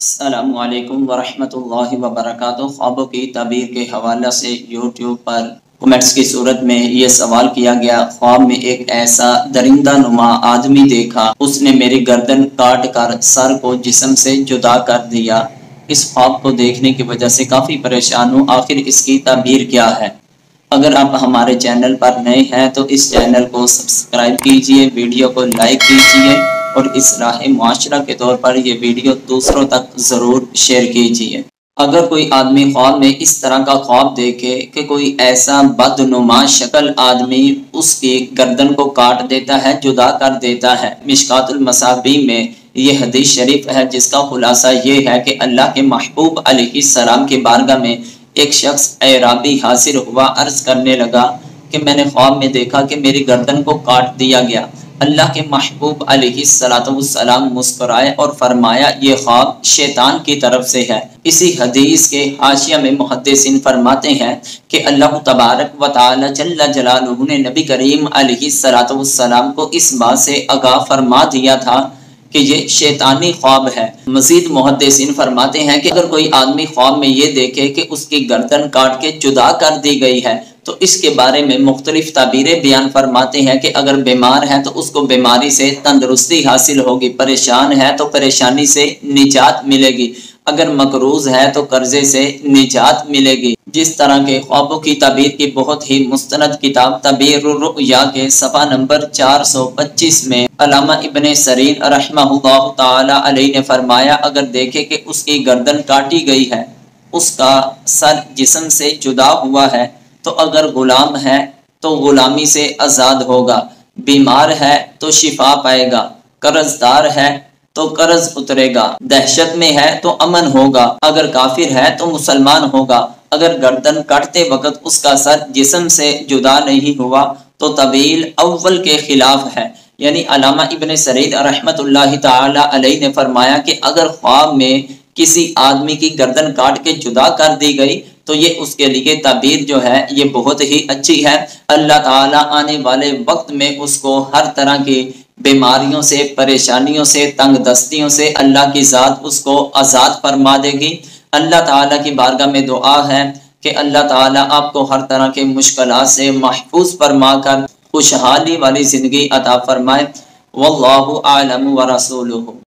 السلام علیکم ورحمۃ اللہ وبرکاتہ۔ خوابوں کی تعبیر کے حوالے سے یوٹیوب پر کمنٹس کی صورت میں یہ سوال کیا گیا، خواب میں ایک ایسا درندہ نما آدمی دیکھا، اس نے میری گردن کاٹ کر سر کو جسم سے جدا کر دیا۔ اس خواب کو دیکھنے کی وجہ سے کافی پریشان ہوں، آخر اس کی تعبیر کیا ہے؟ اگر آپ ہمارے چینل پر نئے ہیں تو اس چینل کو سبسکرائب کیجئے، ویڈیو کو لائک کیجئے اور اصلاح معاشرہ کے طور پر یہ ویڈیو دوسروں تک ضرور شیئر کیجئے۔ اگر کوئی آدمی خواب میں اس طرح کا خواب دیکھے کہ کوئی ایسا بدنما شکل آدمی اس کی گردن کو کاٹ دیتا ہے، جدا کر دیتا ہے، مشکوٰۃ المصابیح میں یہ حدیث شریف ہے جس کا خلاصہ یہ ہے کہ اللہ کے محبوب علیہ السلام کی بارگاہ میں ایک شخص اعرابی حاضر ہوا، عرض کرنے لگا کہ میں نے خواب میں دیکھا کہ میری گردن کو کاٹ دیا گیا۔ اللہ کے محبوب علیہ السلام مسکرائے اور فرمایا یہ خواب شیطان کی طرف سے ہے۔ اسی حدیث کے حاشیہ میں محدثین فرماتے ہیں کہ اللہ تبارک و تعالی جل جلالہ نے نبی کریم علیہ السلام کو اس بات سے آگاہ فرما دیا تھا کہ یہ شیطانی خواب ہے۔ مزید محدثین فرماتے ہیں کہ اگر کوئی آدمی خواب میں یہ دیکھے کہ اس کی گردن کاٹ کے جدا کر دی گئی ہے تو اس کے بارے میں مختلف تعبیریں بیان فرماتے ہیں کہ اگر بیمار ہے تو اس کو بیماری سے تندرستی حاصل ہوگی، پریشان ہے تو پریشانی سے نجات ملے گی، اگر مقروض ہے تو قرضے سے نجات ملے گی۔ جس طرح کے خوابوں کی تعبیر کی بہت ہی مستند کتاب تعبیر الرؤیا کے صفحہ نمبر 425 میں علامہ ابن سیرین رحمہ اللہ تعالی علیہ نے فرمایا، اگر دیکھے کہ اس کی گردن کاٹی گئی ہے، اس کا سر جسم سے جدا ہوا ہے، تو اگر غلام ہے تو غلامی سے آزاد ہوگا، بیمار ہے تو شفا پائے گا، قرض دار ہے تو قرض اترے گا، دہشت میں ہے تو امن ہوگا، اگر کافر ہے تو مسلمان ہوگا، اگر گردن کاٹتے وقت اس کا سر جسم سے جدا نہیں ہوا تو طویل اول کے خلاف ہے۔ یعنی علامہ ابن سیرین رحمۃ اللہ تعالی علیہ نے فرمایا کہ اگر خواب میں کسی آدمی کی گردن کاٹ کے جدا کر دی گئی تو یہ اس کے لیے تعبیر جو ہے یہ بہت ہی اچھی ہے۔ اللہ تعالیٰ آنے والے وقت میں اس کو ہر طرح کی بیماریوں سے، پریشانیوں سے، تنگ دستیوں سے اللہ کی ذات اس کو آزاد فرما دے گی۔ اللہ تعالیٰ کی بارگاہ میں دعا ہے کہ اللہ تعالیٰ آپ کو ہر طرح کے مشکلات سے محفوظ فرما کر خوشحالی والی زندگی عطا فرمائے۔ واللہ اعلم ورسولہ۔